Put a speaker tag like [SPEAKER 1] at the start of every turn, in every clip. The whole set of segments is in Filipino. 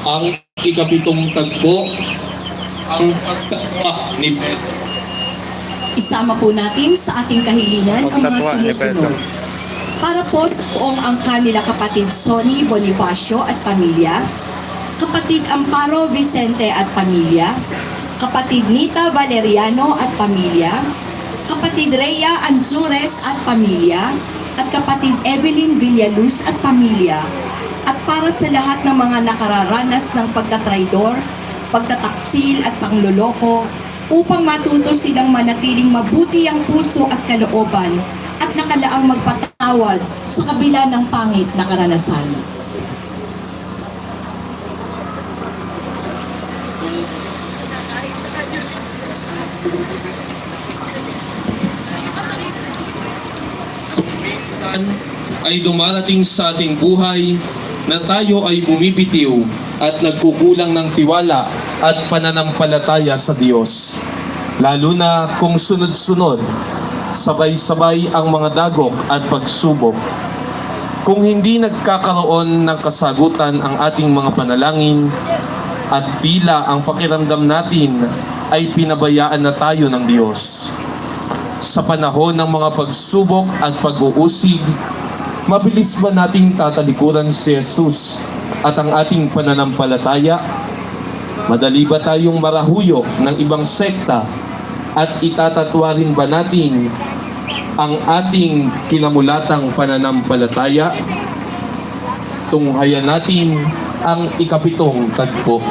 [SPEAKER 1] ang ikapitong tagpo, ang pagtatwa ni Pedro.
[SPEAKER 2] Isama po natin sa ating kahilingan ang mga sumusunod. Para po sa buong ang kanila kapatid Sonny Bonifacio at pamilya, kapatid Amparo Vicente at pamilya, kapatid Nita Valeriano at pamilya, kapatid Rhea Anzures at pamilya, at kapatid Evelyn Villaluz at pamilya, at para sa lahat ng mga nakararanas ng pagtatraidor, pagtataksil at pangloloko, upang matuto silang manatiling mabuti ang puso at kalooban at nakalaang magpatawad sa kabila ng pangit na karanasan.
[SPEAKER 1] Minsan ay dumarating sa ating buhay na tayo ay bumibitiw at nagkukulang ng tiwala at pananampalataya sa Diyos. Lalo na kung sunod-sunod, sabay-sabay ang mga dagok at pagsubok. Kung hindi nagkakaroon ng kasagutan ang ating mga panalangin at tila ang pakiramdam natin ay pinabayaan na tayo ng Diyos. Sa panahon ng mga pagsubok at pag-uusig, mabilis ba nating tatalikuran si Jesus at ang ating pananampalataya? Madali ba tayong marahuyok ng ibang sekta at itatatwa rin ba natin ang ating kinamulatang pananampalataya? Tunghayan natin ang ikapitong tagpo.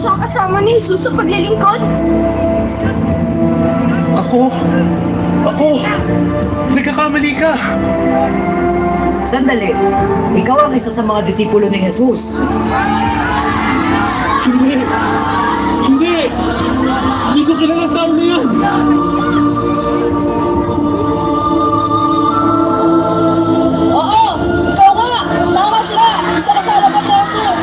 [SPEAKER 3] Kasama ni Jesus sa paglilingkod?
[SPEAKER 4] Ako, nagkakamali ka.
[SPEAKER 5] Sandali, ikaw ang isa sa mga disipulo ni Jesus.
[SPEAKER 4] Hindi ko kilala ang tao na yan.
[SPEAKER 3] Oo! Ikaw nga! Tama sila! Isa ka sa alagad ni Jesus!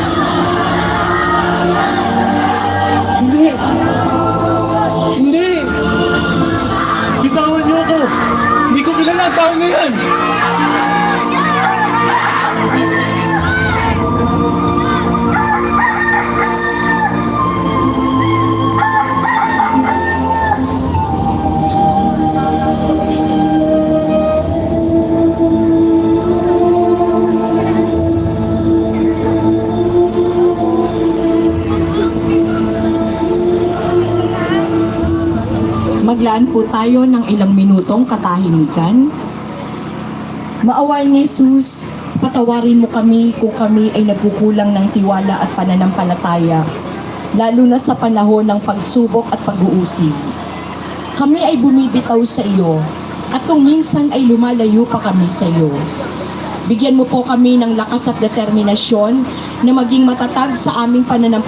[SPEAKER 4] Hindi! Bitawan niyo ako! Hindi ko kilala ang tao na yan!
[SPEAKER 2] Maglaan po tayo ng ilang minutong katahimikan. Maawain ni Jesus, patawarin mo kami kung kami ay nagkukulang ng tiwala at pananampalataya, lalo na sa panahon ng pagsubok at pag-uusig. Kami ay bumibitaw sa iyo, at kung minsan ay lumalayo pa kami sa iyo. Bigyan mo po kami ng lakas at determinasyon na maging matatag sa aming pananampalataya